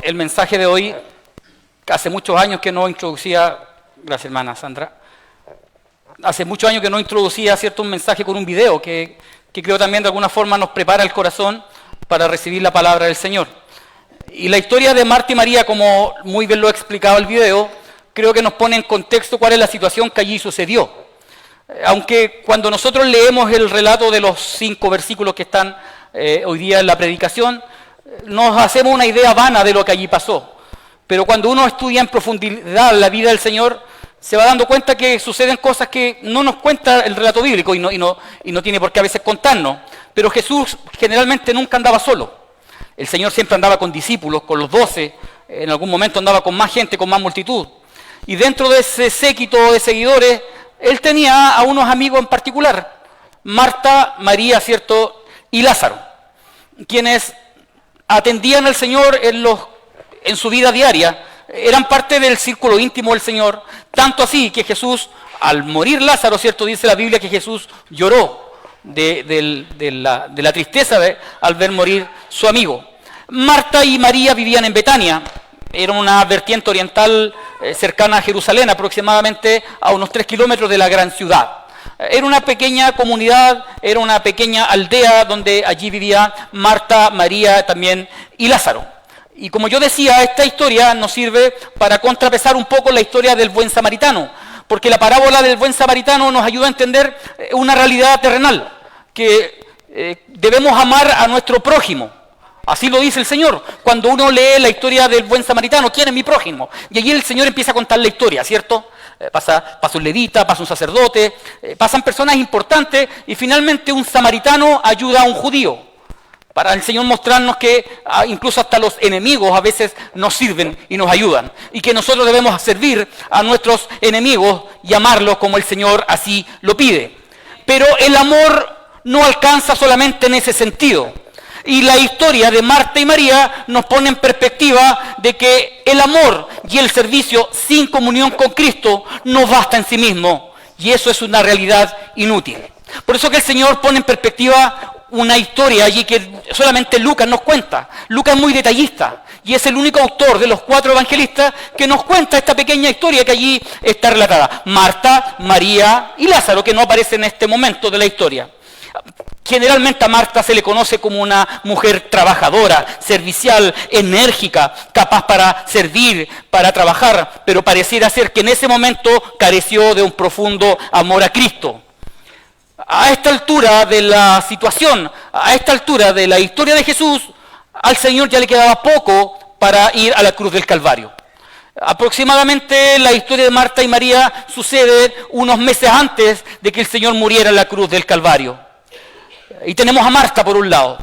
el mensaje de hoy, hace muchos años que no introducía, gracias hermana Sandra, hace muchos años que no introducía, ¿cierto?, un mensaje con un video que creo también de alguna forma nos prepara el corazón para recibir la palabra del Señor. Y la historia de Marta y María, como muy bien lo ha explicado el video, creo que nos pone en contexto cuál es la situación que allí sucedió. Aunque cuando nosotros leemos el relato de los 5 versículos que están hoy día en la predicación, nos hacemos una idea vana de lo que allí pasó. Pero cuando uno estudia en profundidad la vida del Señor, se va dando cuenta que suceden cosas que no nos cuenta el relato bíblico y no tiene por qué a veces contarnos. Pero Jesús generalmente nunca andaba solo. El Señor siempre andaba con discípulos, con los 12, en algún momento andaba con más gente, con más multitud. Y dentro de ese séquito de seguidores, Él tenía a unos amigos en particular, Marta, María, ¿cierto?, y Lázaro, quienes atendían al Señor en su vida diaria, eran parte del círculo íntimo del Señor, tanto así que Jesús, al morir Lázaro, ¿cierto?, dice la Biblia que Jesús lloró de la tristeza al ver morir su amigo. Marta y María vivían en Betania, era una vertiente oriental cercana a Jerusalén, aproximadamente a unos 3 kilómetros de la gran ciudad. Era una pequeña comunidad, era una pequeña aldea donde allí vivía Marta, María también y Lázaro. Y como yo decía, esta historia nos sirve para contrapesar un poco la historia del buen samaritano, porque la parábola del buen samaritano nos ayuda a entender una realidad terrenal, que debemos amar a nuestro prójimo. Así lo dice el Señor. Cuando uno lee la historia del buen samaritano, ¿quién es mi prójimo? Y allí el Señor empieza a contar la historia, ¿cierto? Pasa un levita, pasa un sacerdote, pasan personas importantes y finalmente un samaritano ayuda a un judío. Para el Señor mostrarnos que incluso hasta los enemigos a veces nos sirven y nos ayudan. Y que nosotros debemos servir a nuestros enemigos y amarlos como el Señor así lo pide. Pero el amor no alcanza solamente en ese sentido. Y la historia de Marta y María nos pone en perspectiva de que el amor y el servicio sin comunión con Cristo no basta en sí mismo. Y eso es una realidad inútil. Por eso que el Señor pone en perspectiva una historia allí que solamente Lucas nos cuenta. Lucas es muy detallista y es el único autor de los 4 evangelistas que nos cuenta esta pequeña historia que allí está relatada. Marta, María y Lázaro, que no aparece en este momento de la historia. Generalmente a Marta se le conoce como una mujer trabajadora, servicial, enérgica, capaz para servir, para trabajar, pero pareciera ser que en ese momento careció de un profundo amor a Cristo. A esta altura de la situación, a esta altura de la historia de Jesús, al Señor ya le quedaba poco para ir a la cruz del Calvario. Aproximadamente la historia de Marta y María sucede unos meses antes de que el Señor muriera en la cruz del Calvario. Y tenemos a Marta por un lado,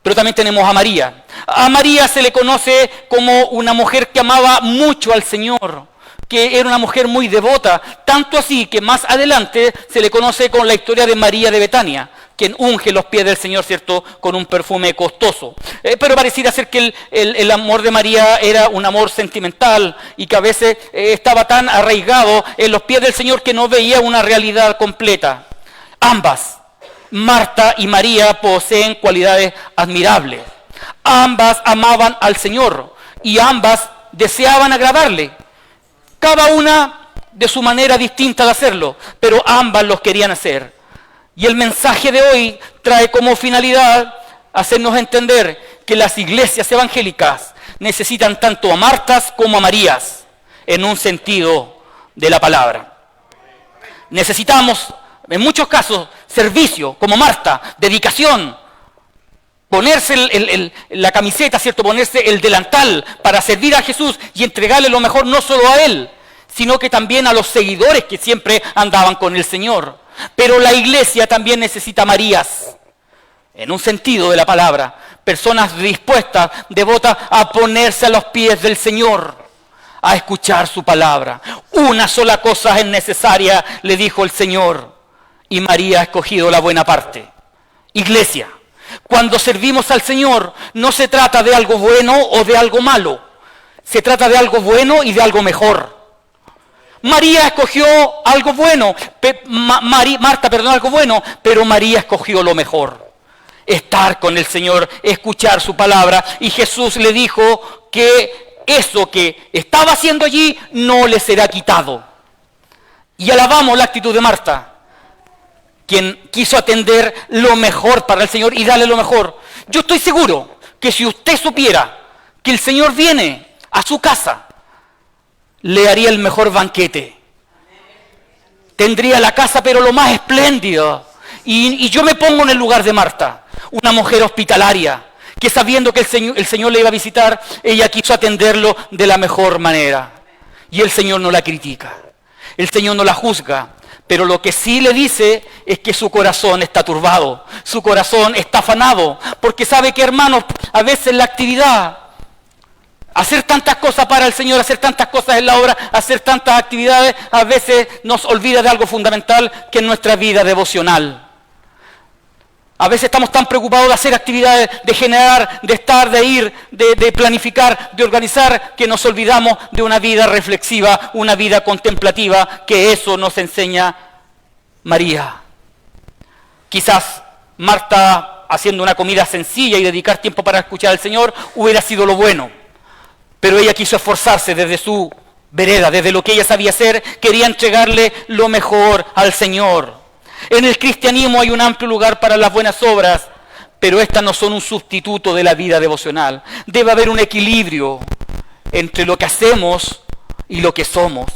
pero también tenemos a María. A María se le conoce como una mujer que amaba mucho al Señor, que era una mujer muy devota, tanto así que más adelante se le conoce con la historia de María de Betania, quien unge los pies del Señor, ¿cierto?, con un perfume costoso. Pero pareciera ser que el amor de María era un amor sentimental y que a veces estaba tan arraigado en los pies del Señor que no veía una realidad completa. Ambas, Marta y María, poseen cualidades admirables. Ambas amaban al Señor y ambas deseaban agradarle. Cada una de su manera distinta de hacerlo, pero ambas los querían hacer. Y el mensaje de hoy trae como finalidad hacernos entender que las iglesias evangélicas necesitan tanto a Martas como a Marías, en un sentido de la palabra. Necesitamos, en muchos casos, servicio, como Marta, dedicación, ponerse la camiseta, ¿cierto?, ponerse el delantal para servir a Jesús y entregarle lo mejor no solo a Él, sino que también a los seguidores que siempre andaban con el Señor. Pero la iglesia también necesita Marías, en un sentido de la palabra, personas dispuestas, devotas a ponerse a los pies del Señor, a escuchar su palabra. Una sola cosa es necesaria, le dijo el Señor, y María ha escogido la buena parte. Iglesia, cuando servimos al Señor, no se trata de algo bueno o de algo malo, se trata de algo bueno y de algo mejor. María escogió algo bueno, algo bueno, pero María escogió lo mejor. estar con el Señor, escuchar su palabra. Y Jesús le dijo que eso que estaba haciendo allí no le será quitado. Y alabamos la actitud de Marta, quien quiso atender lo mejor para el Señor y darle lo mejor. Yo estoy seguro que si usted supiera que el Señor viene a su casa, le haría el mejor banquete. Tendría la casa pero lo más espléndido. Y yo me pongo en el lugar de Marta, una mujer hospitalaria, que sabiendo que el Señor le iba a visitar, ella quiso atenderlo de la mejor manera. Y el Señor no la critica, el Señor no la juzga, pero lo que sí le dice es que su corazón está turbado, su corazón está afanado, porque sabe que, hermanos, a veces la actividad, hacer tantas cosas para el Señor, hacer tantas cosas en la obra, hacer tantas actividades, a veces nos olvida de algo fundamental que es nuestra vida devocional. A veces estamos tan preocupados de hacer actividades, de generar, de estar, de ir, de planificar, de organizar, que nos olvidamos de una vida reflexiva, una vida contemplativa, que eso nos enseña María. Quizás Marta, haciendo una comida sencilla y dedicar tiempo para escuchar al Señor, hubiera sido lo bueno. Pero ella quiso esforzarse desde su vereda, desde lo que ella sabía hacer, quería entregarle lo mejor al Señor. En el cristianismo hay un amplio lugar para las buenas obras, pero estas no son un sustituto de la vida devocional. Debe haber un equilibrio entre lo que hacemos y lo que somos,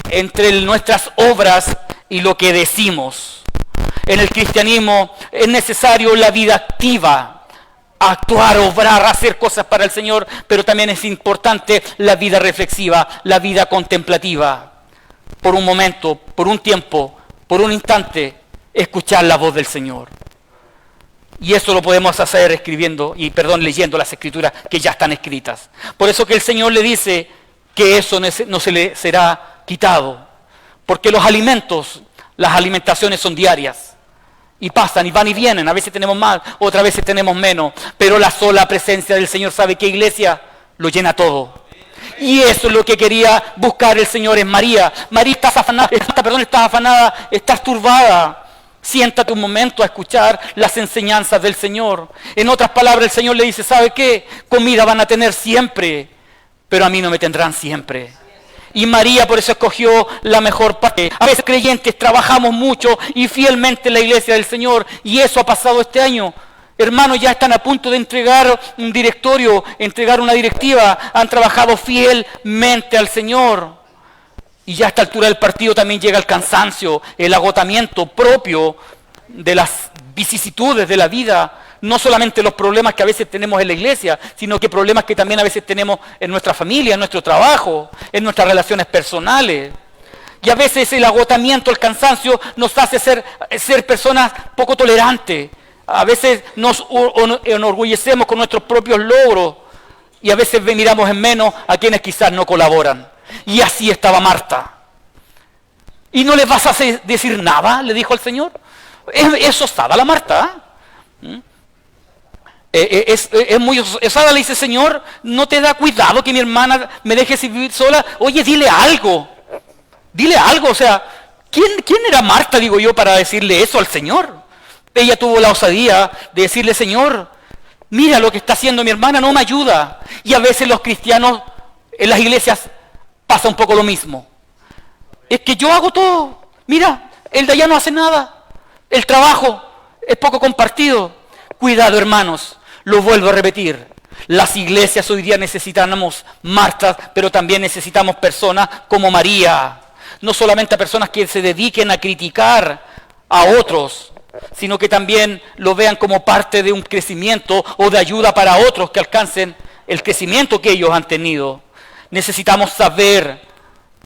entre nuestras obras y lo que decimos. En el cristianismo es necesario la vida activa, actuar, obrar, hacer cosas para el Señor, pero también es importante la vida reflexiva, la vida contemplativa. Por un momento, por un tiempo, por un instante, escuchar la voz del Señor. Y eso lo podemos hacer leyendo las Escrituras que ya están escritas. Por eso que el Señor le dice que eso no se le será quitado. Porque los alimentos, las alimentaciones son diarias. Y pasan, y van y vienen. A veces tenemos más, otras veces tenemos menos. Pero la sola presencia del Señor, ¿sabe qué, iglesia? Lo llena todo. Y eso es lo que quería buscar el Señor en María. María, estás afanada, estás turbada. Siéntate un momento a escuchar las enseñanzas del Señor. En otras palabras, el Señor le dice, ¿sabe qué? Comida van a tener siempre, pero a mí no me tendrán siempre. Y María por eso escogió la mejor parte. A veces creyentes trabajamos mucho y fielmente en la iglesia del Señor, y eso ha pasado este año. Hermanos, ya están a punto de entregar un directorio, entregar una directiva, han trabajado fielmente al Señor. Y ya a esta altura del partido también llega el cansancio, el agotamiento propio de las vicisitudes de la vida. No solamente los problemas que a veces tenemos en la iglesia, sino que problemas que también a veces tenemos en nuestra familia, en nuestro trabajo, en nuestras relaciones personales. Y a veces el agotamiento, el cansancio nos hace ser personas poco tolerantes. A veces nos enorgullecemos con nuestros propios logros y a veces miramos en menos a quienes quizás no colaboran. Y así estaba Marta. ¿Y no les vas a decir nada?, le dijo el Señor. Eso estaba la Marta. Es muy osada, le dice, Señor, ¿no te da cuidado que mi hermana me deje vivir sola? Oye, dile algo. O sea, ¿quién era Marta, digo yo, para decirle eso al Señor? Ella tuvo la osadía de decirle, Señor, mira lo que está haciendo mi hermana, no me ayuda. Y a veces los cristianos en las iglesias pasa un poco lo mismo. Es que yo hago todo. Mira, el de allá no hace nada. El trabajo es poco compartido. Cuidado, hermanos, lo vuelvo a repetir. Las iglesias hoy día necesitamos Martas, pero también necesitamos personas como María. No solamente a personas que se dediquen a criticar a otros, sino que también lo vean como parte de un crecimiento o de ayuda para otros que alcancen el crecimiento que ellos han tenido. Necesitamos saber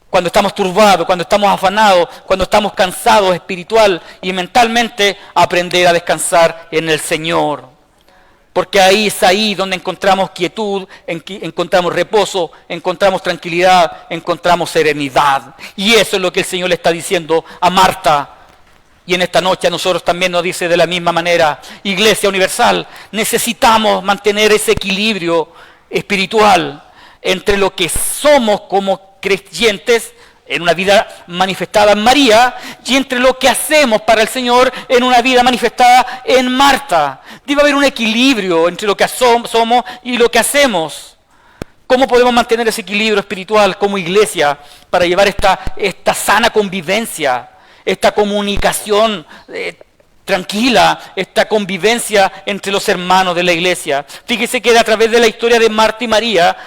cuando estamos turbados, cuando estamos afanados, cuando estamos cansados espiritual y mentalmente, aprender a descansar en el Señor. Porque ahí es ahí donde encontramos quietud, encontramos reposo, encontramos tranquilidad, encontramos serenidad. Y eso es lo que el Señor le está diciendo a Marta. Y en esta noche a nosotros también nos dice de la misma manera. Iglesia Universal, necesitamos mantener ese equilibrio espiritual entre lo que somos como creyentes en una vida manifestada en María, y entre lo que hacemos para el Señor en una vida manifestada en Marta. Debe haber un equilibrio entre lo que somos y lo que hacemos. ¿Cómo podemos mantener ese equilibrio espiritual como iglesia para llevar esta sana convivencia, esta comunicación tranquila, esta convivencia entre los hermanos de la iglesia? Fíjese que a través de la historia de Marta y María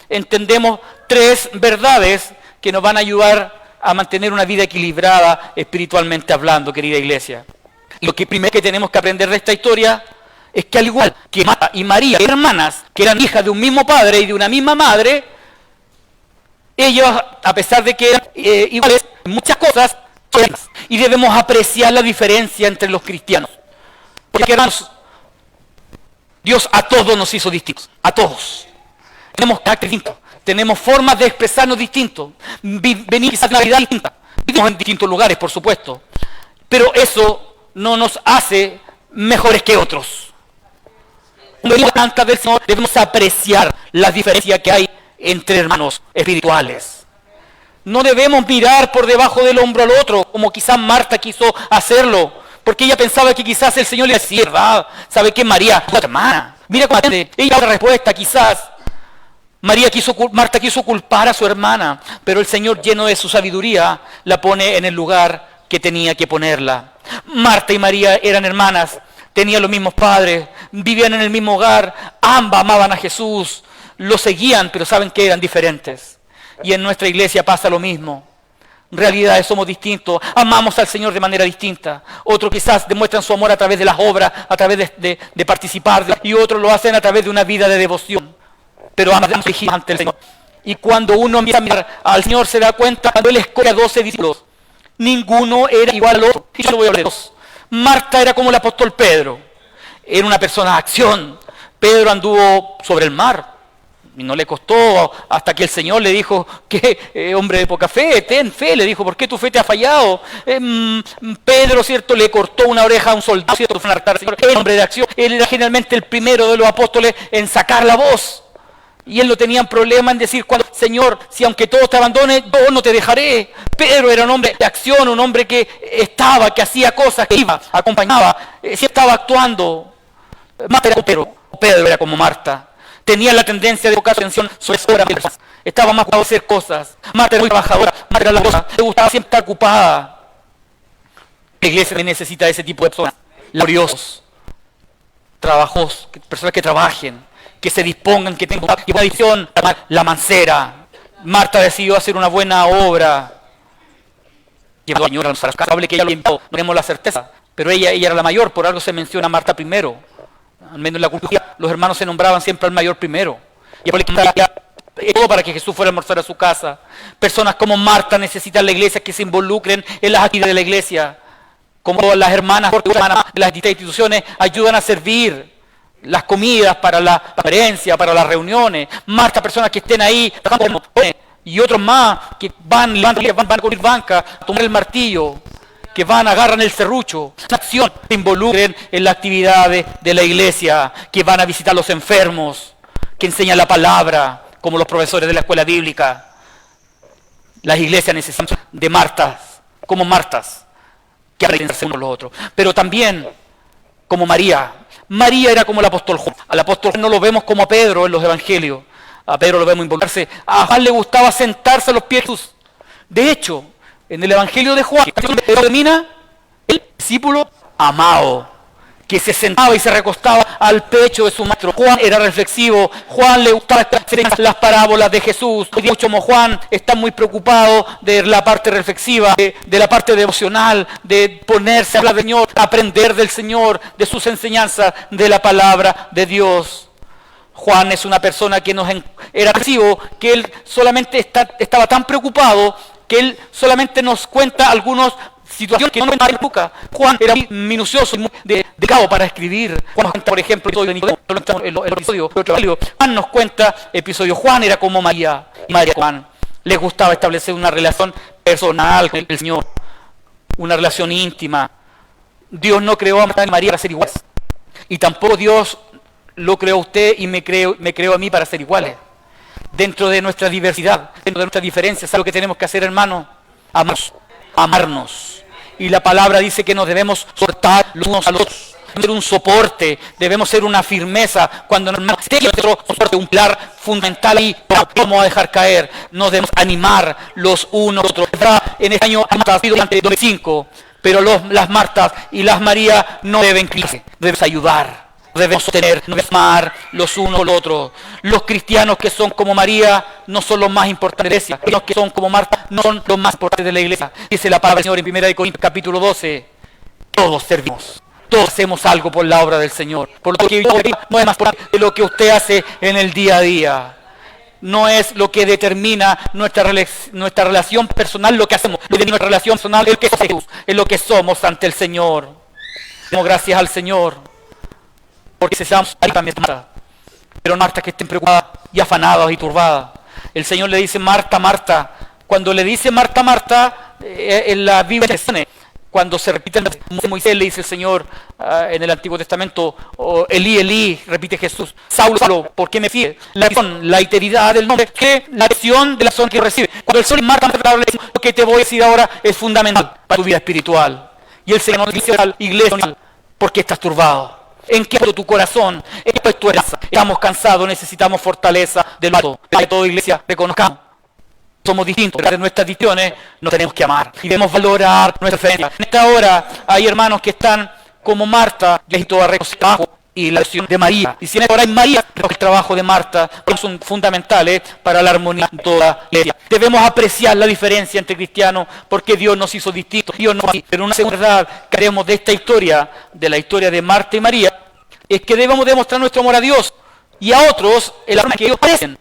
entendemos 3 verdades que nos van a ayudar a mantener una vida equilibrada espiritualmente hablando, querida iglesia. Lo que primero que tenemos que aprender de esta historia es que al igual que Marta y María, hermanas, que eran hijas de un mismo padre y de una misma madre, ellos, a pesar de que eran iguales en muchas cosas, son hermanas. Y debemos apreciar la diferencia entre los cristianos. Porque, hermanos, Dios a todos nos hizo distintos, a todos. Tenemos carácter distinto, tenemos formas de expresarnos distintos, venir quizás de una vida distinta, vivimos en distintos lugares, por supuesto, pero eso no nos hace mejores que otros. Cuando canta del Señor, debemos apreciar la diferencia que hay entre hermanos espirituales. No debemos mirar por debajo del hombro al otro, como quizás Marta quiso hacerlo, porque ella pensaba que quizás el Señor le decía, ¿verdad? ¿Sabe qué, María? Tu hermana. Mira cómo atiende. Ella da la respuesta, quizás. Marta quiso culpar a su hermana, pero el Señor, lleno de su sabiduría, la pone en el lugar que tenía que ponerla. Marta y María eran hermanas, tenían los mismos padres, vivían en el mismo hogar, ambas amaban a Jesús, lo seguían, pero saben que eran diferentes. Y en nuestra iglesia pasa lo mismo. En realidad somos distintos, amamos al Señor de manera distinta. Otros quizás demuestran su amor a través de las obras, a través de participar, y otros lo hacen a través de una vida de devoción. Pero ambas dirigimos ante el Señor. Y cuando uno empieza a mirar al Señor, se da cuenta, cuando Él escoge a 12 discípulos, ninguno era igual al otro. Y yo lo voy a hablar de 2. Marta era como el apóstol Pedro, era una persona de acción. Pedro anduvo sobre el mar y no le costó hasta que el Señor le dijo que hombre de poca fe, ten fe, le dijo, ¿por qué tu fe te ha fallado? Pedro, ¿cierto?, le cortó una oreja a un soldado, ¿cierto?, fue un altar, Señor, era hombre de acción. Él era generalmente el primero de los apóstoles en sacar la voz. Y él no tenía problema en decir, Señor, si aunque todos te abandone, yo no te dejaré. Pedro era un hombre de acción, un hombre que hacía cosas, que iba, acompañaba, sí estaba actuando. Marta era Pedro era como Marta. Tenía la tendencia de enfocar su atención sobre su obra. Estaba más ocupado de hacer cosas. Marta era muy trabajadora, Marta era la cosa, le gustaba siempre estar ocupada. La iglesia necesita de ese tipo de personas, laboriosos, trabajos, personas que trabajen, que se dispongan, que tengan una visión. La mancera. Marta decidió hacer una buena obra. Llevó a la señora a su casa, hable que ella lo inventó, no tenemos la certeza, pero ella era la mayor, por algo se menciona a Marta primero. Al menos en la cultura, los hermanos se nombraban siempre al mayor primero. Y todo para que Jesús fuera a almorzar a su casa. Personas como Marta necesitan la iglesia, que se involucren en las actividades de la iglesia. Como las hermanas de las distintas instituciones ayudan a servir las comidas para la conferencia, para las reuniones. Marta, personas que estén ahí, y otros más que van a cubrir banca, a tomar el martillo, que agarran el serrucho, acción, se involucren en las actividades de la iglesia, que van a visitar a los enfermos, que enseñan la palabra, como los profesores de la escuela bíblica. Las iglesias necesitan de Martas, como Martas, que aprenden unos los otros, pero también como María. María era como el apóstol Juan. Al apóstol Juan no lo vemos como a Pedro en los evangelios. A Pedro lo vemos involucrarse. A Juan le gustaba sentarse a los pies de Jesús. De hecho, en el evangelio de Juan, Pedro termina el discípulo amado, que se sentaba y se recostaba al pecho de su maestro. Juan era reflexivo. Juan le gustaba las parábolas de Jesús. Hoy día, como Juan, está muy preocupado de la parte reflexiva, de la parte devocional, de ponerse a hablar del Señor, aprender del Señor, de sus enseñanzas, de la palabra de Dios. Juan es una persona que era reflexivo, que él solamente estaba tan preocupado que él solamente nos cuenta algunos situaciones que no me Lucas. Juan era muy minucioso y muy dedicado para escribir. Juan nos cuenta, por ejemplo, el episodio de Nicodemo. Juan nos cuenta episodio. Juan era como María, y María Juan. Les gustaba establecer una relación personal con el Señor, una relación íntima. Dios no creó a Marta y María para ser iguales, y tampoco Dios lo creó a usted y me creó a mí para ser iguales. dentro de nuestra diversidad, dentro de nuestras diferencias. ¿Sabes lo que tenemos que hacer, hermano? Amarnos. Y la palabra dice que nos debemos soportar los unos a los otros. Debemos ser un soporte, debemos ser una firmeza. Cuando nos esté otro soporte, un pilar fundamental y no vamos a dejar caer. Nos debemos animar los unos a los otros. En este año ha sido durante 2005, pero las Martas y las Marías no deben criarse, debemos ayudar. Debemos sostener, no debemos amar los unos a los otros. Los cristianos que son como María no son los más importantes de la iglesia. Los que son como Marta no son los más importantes de la iglesia. Dice la palabra del Señor en 1 Corintios capítulo 12. Todos servimos. Todos hacemos algo por la obra del Señor. Por lo que no es más importante de lo que usted hace en el día a día. No es lo que determina nuestra relación personal, lo que hacemos. Lo que determina nuestra relación personal es lo que somos ante el Señor. Demos gracias al Señor. Porque necesitamos ahí también Marta. Pero Marta que estén preocupadas y afanadas y turbadas. El Señor le dice Marta, Marta. Cuando le dice Marta, Marta, en la Biblia cuando se repite Moisés le dice el Señor en el Antiguo Testamento, Elí, Elí, repite Jesús, Saulo, Saulo, ¿por qué me sigues? La iteridad del nombre, que la acción de la zona que recibe. Cuando el Señor Marta lo que te voy a decir ahora es fundamental para tu vida espiritual. Y el Señor nos dice a la iglesia, ¿por qué estás turbado? ¿En qué tu corazón? ¿En qué tu esperanza? Estamos cansados, necesitamos fortaleza del alto. De toda iglesia, reconozcamos. Somos distintos, de nuestras decisiones nos tenemos que amar. Y debemos valorar nuestra diferencia. En esta hora hay hermanos que están como Marta, y todo a reconocer el trabajo y la acción de María. Y si en esta hora hay María, el trabajo de Marta son fundamentales para la armonía de toda la iglesia. Debemos apreciar la diferencia entre cristianos porque Dios nos hizo distintos. Dios no así. Pero una segunda verdad que haremos de esta historia, de la historia de Marta y María, es que debemos demostrar nuestro amor a Dios y a otros en la forma que ellos parecen.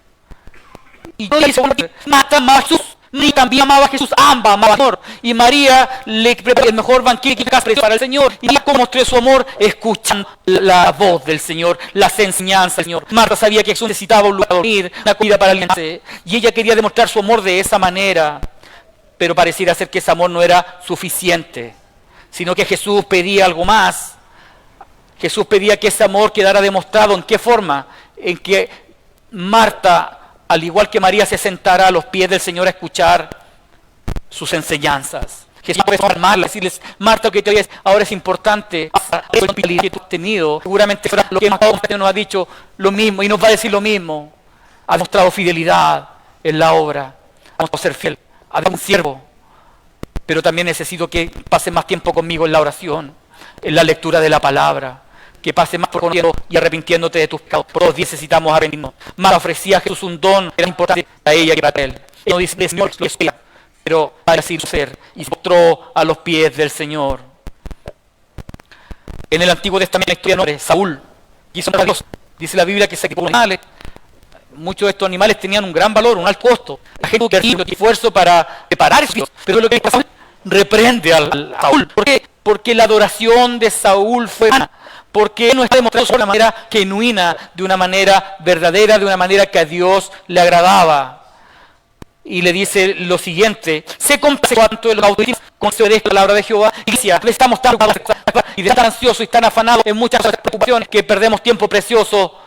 Y Dios dice, Marta amaba a Jesús, María también amaba a Jesús, ambas amaban al Señor. Y María le preparó el mejor banquete para el Señor. Y María mostró su amor escuchando la voz del Señor, las enseñanzas del Señor. Marta sabía que Jesús necesitaba un lugar para dormir, una comida para alimentarse. Y ella quería demostrar su amor de esa manera. Pero pareciera ser que ese amor no era suficiente, sino que Jesús pedía algo más. Jesús pedía que ese amor quedara demostrado. ¿En qué forma? En que Marta, al igual que María, se sentara a los pies del Señor a escuchar sus enseñanzas. Jesús puede formarla, decirles, Marta, lo que te oyes ahora es importante, que tú has tenido. Seguramente lo que nos ha dicho lo mismo y nos va a decir lo mismo. Ha mostrado fidelidad en la obra, ha mostrado ser fiel, ha dado un siervo. Pero también necesito que pase más tiempo conmigo en la oración, en la lectura de la palabra. Que pase más por conociendo y arrepintiéndote de tus pecados. Por todos necesitamos arrepentirnos. Marta ofrecía a Jesús un don que era importante para ella y para él. Él no dice, Señor, lo espera, pero para así ser. Y se mostró a los pies del Señor. En el Antiguo Testamento, la historia de Saúl quiso a Dios. Dice la Biblia que sacrificó animales. Muchos de estos animales tenían un gran valor, un alto costo. La gente tuvo que hacer esfuerzo para preparar esos. Pero lo que pasa reprende a Saúl. ¿Por qué? Porque la adoración de Saúl fue vana. Porque no está demostrado de una manera genuina, de una manera verdadera, de una manera que a Dios le agradaba. Y le dice lo siguiente: se complace cuanto el bautismo concede la palabra de Jehová. Iglesia, estamos tan y tan ansiosos y tan afanados en muchas preocupaciones que perdemos tiempo precioso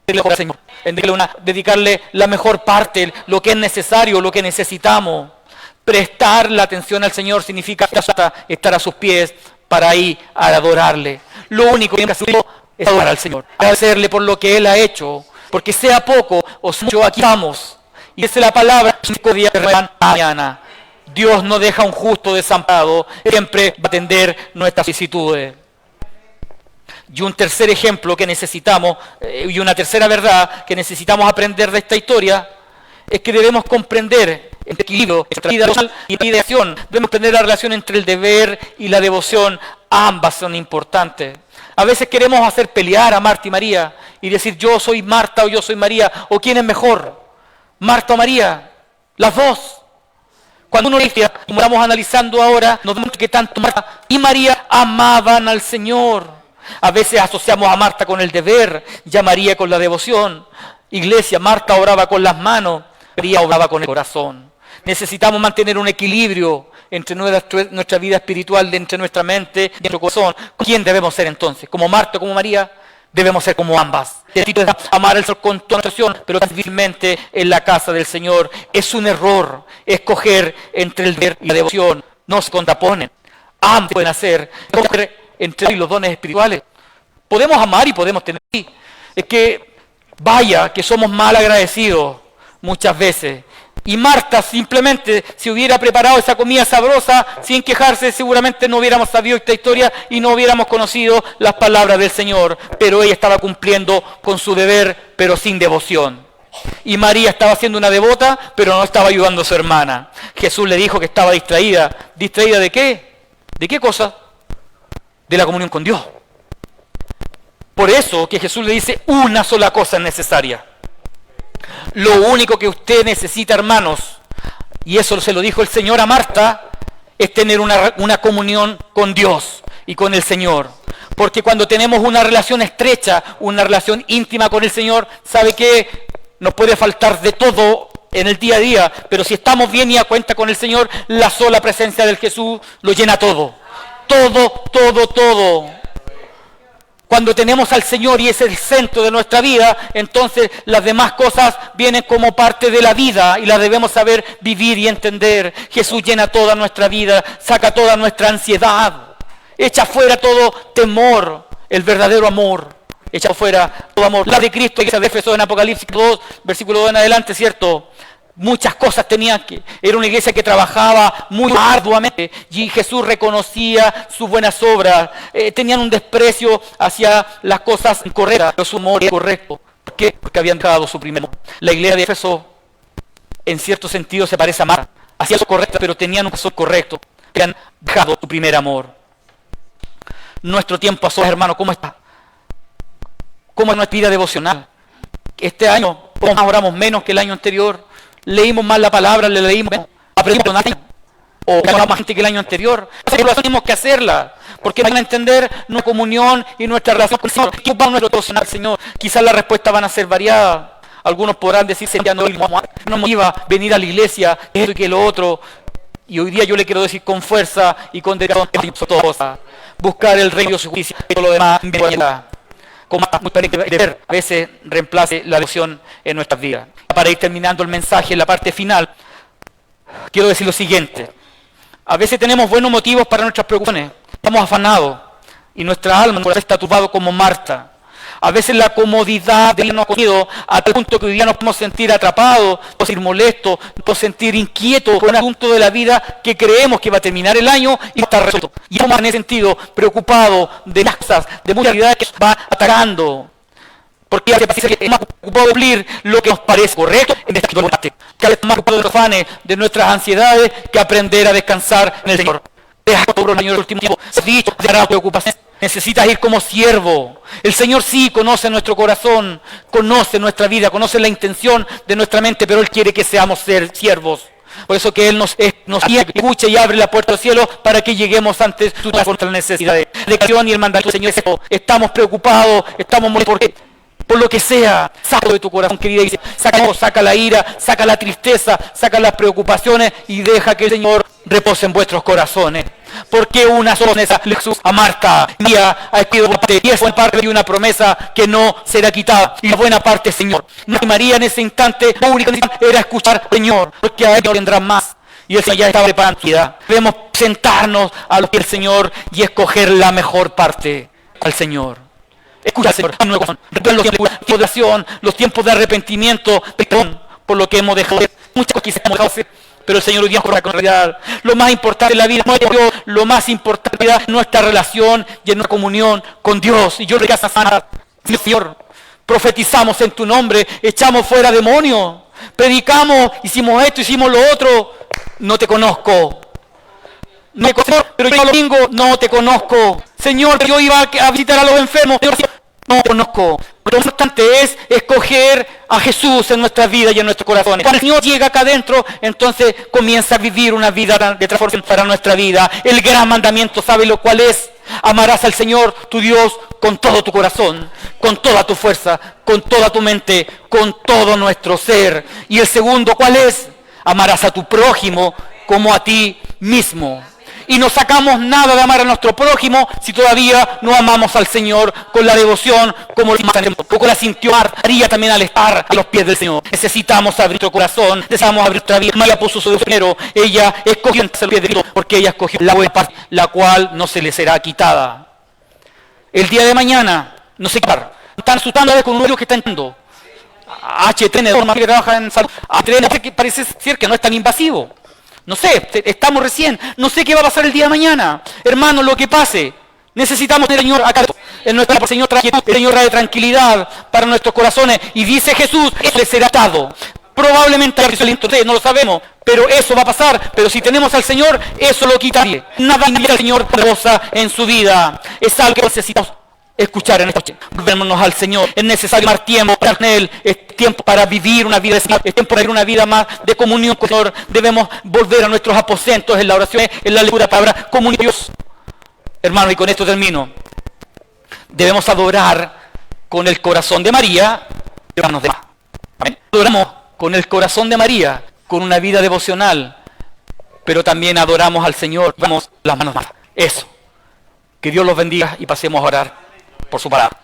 en el Señor, en dedicarle la mejor parte, lo que es necesario, lo que necesitamos. Prestar la atención al Señor significa estar a sus pies para ir a adorarle. Lo único que tenemos que hacer es adorar al Señor, agradecerle por lo que Él ha hecho, porque sea poco o sea mucho, aquí estamos. Y esa es la palabra de mañana. Dios no deja un justo desamparado, siempre va a atender nuestras solicitudes. Y un tercer ejemplo que necesitamos, y una tercera verdad que necesitamos aprender de esta historia, es que debemos comprender el equilibrio entre la vida social y la vida de acción. Debemos comprender la relación entre el deber y la devoción. Ambas son importantes. A veces queremos hacer pelear a Marta y María y decir yo soy Marta o yo soy María, o quién es mejor, Marta o María, las dos. Cuando uno dice, como estamos analizando ahora, nos vemos que tanto Marta y María amaban al Señor. A veces asociamos a Marta con el deber y a María con la devoción. Iglesia, Marta oraba con las manos, María oraba con el corazón. Necesitamos mantener un equilibrio entre nuestra vida espiritual, entre nuestra mente y nuestro corazón. ¿Quién debemos ser entonces? ¿Como Marta, como María? Debemos ser como ambas. Amar al Señor con toda nuestra acción, pero civilmente en la casa del Señor. Es un error escoger entre el deber y la devoción. No se contraponen. Ambos pueden hacer. Entre los dones espirituales. Podemos amar y podemos tener. Es que vaya que somos mal agradecidos muchas veces. Y Marta simplemente, si hubiera preparado esa comida sabrosa, sin quejarse, seguramente no hubiéramos sabido esta historia y no hubiéramos conocido las palabras del Señor. Pero ella estaba cumpliendo con su deber, pero sin devoción. Y María estaba siendo una devota, pero no estaba ayudando a su hermana. Jesús le dijo que estaba distraída. ¿Distraída de qué? ¿De qué cosa? De la comunión con Dios. Por eso que Jesús le dice, una sola cosa es necesaria. Lo único que usted necesita, hermanos, y eso se lo dijo el Señor a Marta, es tener una comunión con Dios y con el Señor. Porque cuando tenemos una relación estrecha, una relación íntima con el Señor, ¿sabe qué? Nos puede faltar de todo en el día a día, pero si estamos bien y a cuenta con el Señor, la sola presencia del Jesús lo llena todo. Todo, todo, todo. Cuando tenemos al Señor y es el centro de nuestra vida, entonces las demás cosas vienen como parte de la vida y las debemos saber vivir y entender. Jesús llena toda nuestra vida, saca toda nuestra ansiedad, echa fuera todo temor, el verdadero amor, echa fuera todo amor. La de Cristo, que se de Éfeso en Apocalipsis 2, versículo 2 en adelante, ¿cierto? Muchas cosas tenían que... Era una iglesia que trabajaba muy arduamente y Jesús reconocía sus buenas obras. Tenían un desprecio hacia las cosas incorrectas, pero su amor era correcto. ¿Por qué? Porque habían dejado su primer amor. La iglesia de Éfeso, en cierto sentido, se parece a Marta. Hacían lo correcto, pero tenían un corazón correcto. Habían dejado su primer amor. Nuestro tiempo a solas, hermano, ¿cómo está? ¿Cómo es nuestra vida devocional? Este año oramos menos que el año anterior. Leímos más la palabra, le leímos menos, aprendimos más o ganamos más gente que el año anterior. Tenemos que hacerla, porque van a entender nuestra comunión y nuestra relación con el Señor. ¿Qué va nuestro devocional, Señor? Quizás las respuestas van a ser variadas. Algunos podrán decir, ya no iba a venir a la iglesia, esto y que lo otro. Y hoy día yo le quiero decir con fuerza y con dedicación buscar el reino de su justicia y todo lo demás como a veces reemplace la devoción en nuestras vidas. Para ir terminando el mensaje en la parte final, quiero decir lo siguiente. A veces tenemos buenos motivos para nuestras preocupaciones. Estamos afanados y nuestra alma está turbada como Marta. A veces la comodidad de irnos comido a tal punto que hoy día nos podemos sentir atrapados, nos podemos sentir molestos, nos podemos sentir inquietos por un asunto de la vida que creemos que va a terminar el año y no está resuelto. Y estamos en ese sentido preocupados de las cosas, de muchas realidades que nos va atacando. Porque a veces parece que es más preocupado de cumplir lo que nos parece correcto en esta parte. Que a veces más preocupado de los afanes, de nuestras ansiedades, que aprender a descansar en el Señor. Deja por el Señor el último tiempo. Se ha dicho, de la preocupación. Necesitas ir como siervo. El Señor sí conoce nuestro corazón, conoce nuestra vida, conoce la intención de nuestra mente, pero Él quiere que seamos siervos. Por eso que Él nos escucha y abre la puerta del cielo para que lleguemos ante su contra la necesidad de acción y el mandato del Señor. Estamos preocupados, estamos molestos. ¿Por qué? Por lo que sea, saca de tu corazón, querida, y saca la ira, saca la tristeza, saca las preocupaciones y deja que el Señor repose en vuestros corazones. Porque una sola Jesús a Marta ha escrito parte y es parte de una promesa que no será quitada. Y la buena parte, Señor. María en ese instante, lo único que era escuchar, Señor, porque a Él vendrán más. Y el Señor ya está preparando. Debemos sentarnos a los pies del Señor y escoger la mejor parte al Señor. Escucha al Señor, los tiempos de oración, los tiempos de arrepentimiento, perdón por lo que hemos dejado de hacer. Muchas cosas que hemos dejado de hacer, pero el Señor hoy día corre con realidad. Lo más importante en la vida no es Dios, lo más importante es nuestra relación y en nuestra comunión con Dios. Y yo le digo a Santa, Señor, profetizamos en tu nombre, echamos fuera demonios, predicamos, hicimos esto, hicimos lo otro, no te conozco. No te conozco, pero yo el domingo no te conozco. Señor, yo iba a visitar a los enfermos, no te conozco. Lo importante es escoger a Jesús en nuestras vidas y en nuestros corazones. Cuando el Señor llega acá adentro, entonces comienza a vivir una vida de transformación para nuestra vida. El gran mandamiento, ¿sabe lo cual es? Amarás al Señor, tu Dios, con todo tu corazón, con toda tu fuerza, con toda tu mente, con todo nuestro ser. Y el segundo, ¿cuál es? Amarás a tu prójimo como a ti mismo. Y no sacamos nada de amar a nuestro prójimo si todavía no amamos al Señor con la devoción, como la sintió María también al estar a los pies del Señor. Necesitamos abrir nuestro corazón, necesitamos abrir nuestra vida. María puso su dinero, ella escogió los pies de Cristo porque ella escogió la buena parte, la cual no se le será quitada. El día de mañana, no sé qué, están asustando con un virus que está entrando. HTN, que trabaja en salud, que parece ser que no es tan invasivo. No sé, estamos recién, no sé qué va a pasar el día de mañana. Hermanos, lo que pase, necesitamos tener, Señor, acá en nuestra Señor, el Señor trae tranquilidad para nuestros corazones. Y dice Jesús, eso le será dado. Probablemente no lo sabemos, pero eso va a pasar. Pero si tenemos al Señor, eso lo quitaría. Nada al Señor poderosa en su vida. Es algo que necesitamos escuchar en esta noche. Volvémonos al Señor. Es necesario tomar tiempo para Él. Es tiempo para vivir una vida, es tiempo para vivir una vida más de comunión con el Señor. Debemos volver a nuestros aposentos en la oración, en la lectura, para comunión con Dios. Hermanos, y con esto termino. Debemos adorar con el corazón de María. Amén. Adoramos con el corazón de María, con una vida devocional, pero también adoramos al Señor. Vamos las manos más. Eso. Que Dios los bendiga y pasemos a orar por su palabra.